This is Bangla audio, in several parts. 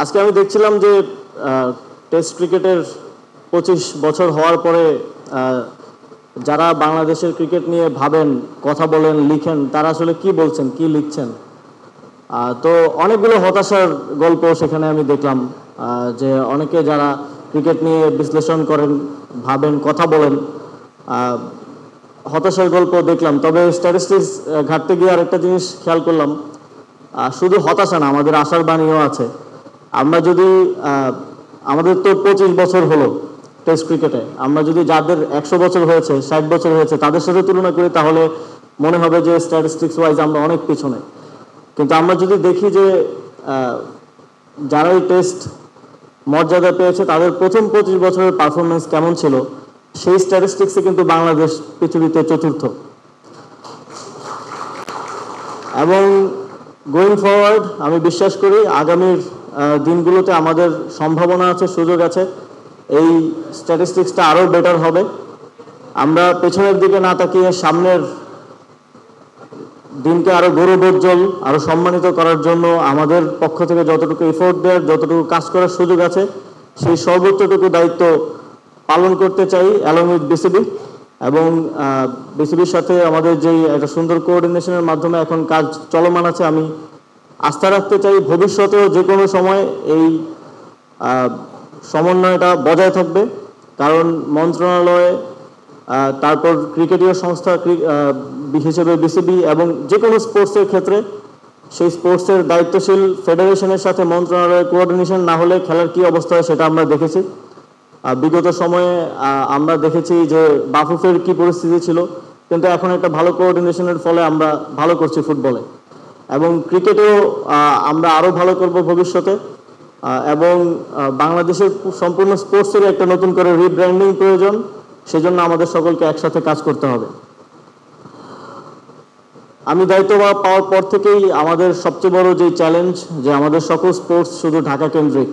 আজকে আমি দেখছিলাম যে টেস্ট ক্রিকেটের 25 বছর হওয়ার পরে যারা বাংলাদেশের ক্রিকেট নিয়ে ভাবেন, কথা বলেন, লিখেন, তারা আসলে কি বলছেন, কি লিখছেন। তো অনেকগুলো হতাশার গল্প সেখানে আমি দেখলাম, যে অনেকে যারা ক্রিকেট নিয়ে বিশ্লেষণ করেন, ভাবেন, কথা বলেন, হতাশার গল্প দেখলাম। তবে স্ট্যাটিস্টিক্স ঘাটতে গিয়ে আরেকটা জিনিস খেয়াল করলাম, শুধু হতাশা না, আমাদের আশার বাণীও আছে। আমরা যদি আমাদের তো 25 বছর হলো টেস্ট ক্রিকেটে, আমরা যদি যাদের 100 বছর হয়েছে, 60 বছর হয়েছে, তাদের সাথে তুলনা করি, তাহলে মনে হবে যে স্ট্যাটিস্টিক্স ওয়াইজ আমরা অনেক পিছনে। কিন্তু আমরা যদি দেখি যে যারা এই টেস্ট মর্যাদা পেয়েছে, তাদের প্রথম 25 বছরের পারফরমেন্স কেমন ছিল, সেই স্ট্যাটিস্টিক্সে কিন্তু বাংলাদেশ পৃথিবীতে চতুর্থ। এবং গোয়িং ফরওয়ার্ড আমি বিশ্বাস করি আগামীর দিনগুলোতে আমাদের সম্ভাবনা আছে, সুযোগ আছে, এই স্ট্যাটিস্টিক্সটা আরও বেটার হবে। আমরা পেছনের দিকে না তাকিয়ে সামনের দিনকে আরও গৌরবোজ্জ্বল, আরও সম্মানিত করার জন্য আমাদের পক্ষ থেকে যতটুকু এফোর্ট দেওয়ার, যতটুকু কাজ করার সুযোগ আছে, সেই সর্বোচ্চটুকু দায়িত্ব পালন করতে চাই অ্যালং উইথ বিসিবি। এবং বিসিবির সাথে আমাদের যেই একটা সুন্দর কোঅর্ডিনেশনের মাধ্যমে এখন কাজ চলমান আছে, আমি আস্থা রাখতে চাই ভবিষ্যতেও যে কোনো সময় এই সমন্বয়টা বজায় থাকবে। কারণ মন্ত্রণালয়ে, তারপর ক্রিকেটীয় সংস্থা হিসেবে বিসিবি, এবং যে কোনো স্পোর্টসের ক্ষেত্রে সেই স্পোর্টসের দায়িত্বশীল ফেডারেশনের সাথে মন্ত্রণালয়ের কোঅর্ডিনেশন না হলে খেলার কী অবস্থা হয় সেটা আমরা দেখেছি। বিগত সময়ে আমরা দেখেছি যে বাফুফের কি পরিস্থিতি ছিল, কিন্তু এখন একটা ভালো কোঅর্ডিনেশনের ফলে আমরা ভালো করছি ফুটবলে, এবং ক্রিকেটেও আমরা আরও ভালো করব ভবিষ্যতে। এবং বাংলাদেশের সম্পূর্ণ স্পোর্টসের একটা নতুন করে রিব্র্যান্ডিং প্রয়োজন, সেজন্য আমাদের সকলকে একসাথে কাজ করতে হবে। আমি দায়িত্ব পাওয়ার পর থেকেই আমাদের সবচেয়ে বড় যে চ্যালেঞ্জ, যে আমাদের সকল স্পোর্টস শুধু ঢাকা কেন্দ্রিক,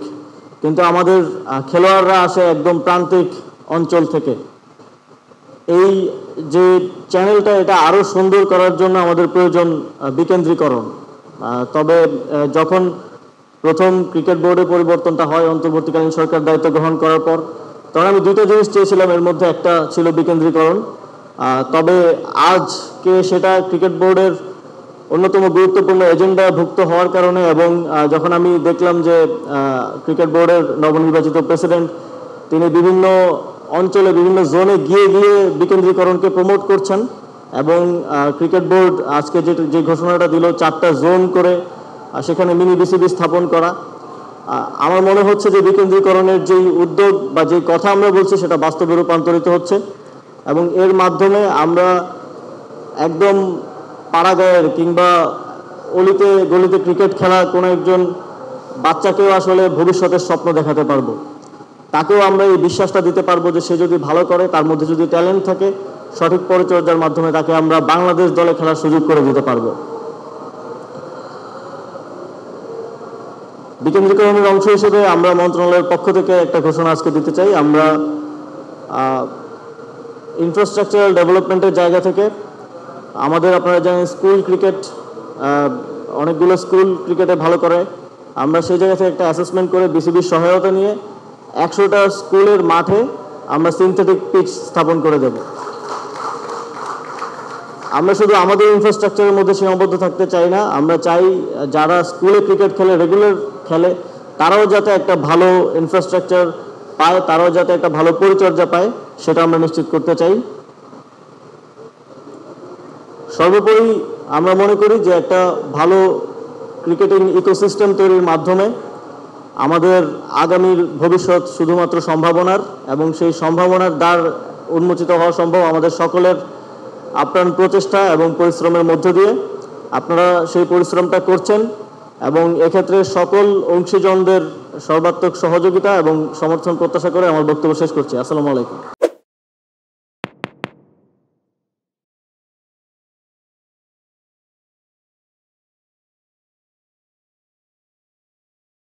কিন্তু আমাদের খেলোয়াড়রা আসে একদম প্রান্তিক অঞ্চল থেকে। এই যে চ্যানেলটা, এটা আরও সুন্দর করার জন্য আমাদের প্রয়োজন বিকেন্দ্রীকরণ। তবে যখন প্রথম ক্রিকেট বোর্ডের পরিবর্তনটা হয় অন্তর্বর্তীকালীন সরকার দায়িত্ব গ্রহণ করার পর, তখন আমি দুটো জিনিস চেয়েছিলাম, এর মধ্যে একটা ছিল বিকেন্দ্রীকরণ। তবে আজকে সেটা ক্রিকেট বোর্ডের অন্যতম গুরুত্বপূর্ণ এজেন্ডাভুক্ত হওয়ার কারণে, এবং যখন আমি দেখলাম যে ক্রিকেট বোর্ডের নবনির্বাচিত প্রেসিডেন্ট তিনি বিভিন্ন অঞ্চলে, বিভিন্ন জোনে গিয়ে গিয়ে বিকেন্দ্রীকরণকে প্রমোট করছেন, এবং ক্রিকেট বোর্ড আজকে যে ঘোষণাটা দিল 4টা জোন করে সেখানে মিনি বিসিবি স্থাপন করা, আমার মনে হচ্ছে যে বিকেন্দ্রীকরণের যেই উদ্যোগ বা যেই কথা আমরা বলছি সেটা বাস্তবে রূপান্তরিত হচ্ছে। এবং এর মাধ্যমে আমরা একদম পাড়াগাঁয়ের কিংবা অলিতে গলিতে ক্রিকেট খেলা কোনো একজন বাচ্চাকেও আসলে ভবিষ্যতের স্বপ্ন দেখাতে পারবো। তাকেও আমরা এই বিশ্বাসটা দিতে পারবো যে সে যদি ভালো করে, তার মধ্যে যদি ট্যালেন্ট থাকে, সঠিক পরিচর্যার মাধ্যমে তাকে আমরা বাংলাদেশ দলে খেলার সুযোগ করে দিতে পারবো। বিকেন্দ্রীকরণের অংশ হিসেবে আমরা মন্ত্রণালয়ের পক্ষ থেকে একটা ঘোষণা আজকে দিতে চাই। আমরা ইনফ্রাস্ট্রাকচারাল ডেভেলপমেন্টের জায়গা থেকে আমাদের, আপনারা জানেন স্কুল ক্রিকেট, অনেকগুলো স্কুল ক্রিকেটে ভালো করে, আমরা সেই জায়গা থেকে একটা অ্যাসেসমেন্ট করে বিসিবির সহায়তা নিয়ে 100টা স্কুলের মাঠে আমরা সিনথেটিক পিচ স্থাপন করে দেব। আমরা শুধু আমাদের ইনফ্রাস্ট্রাকচারের মধ্যে সীমাবদ্ধ থাকতে চাই না, আমরা চাই যারা স্কুলে ক্রিকেট খেলে, রেগুলার খেলে, তারাও যাতে একটা ভালো ইনফ্রাস্ট্রাকচার পায়, তারাও যাতে একটা ভালো পরিচর্যা পায়, সেটা আমরা নিশ্চিত করতে চাই। সর্বোপরি আমরা মনে করি যে একটা ভালো ক্রিকেটিং ইকোসিস্টেম তৈরির মাধ্যমে আমাদের আগামীর ভবিষ্যৎ শুধুমাত্র সম্ভাবনার, এবং সেই সম্ভাবনার দ্বার উন্মোচিত হওয়া সম্ভব আমাদের সকলের আপ্রাণ প্রচেষ্টা এবং পরিশ্রমের মধ্য দিয়ে। আপনারা সেই পরিশ্রমটা করছেন, এবং এক্ষেত্রে সকল অংশীজনদের সর্বাত্মক সহযোগিতা এবং সমর্থন প্রত্যাশা করে আমার বক্তব্য শেষ করছি। আসসালামু আলাইকুম।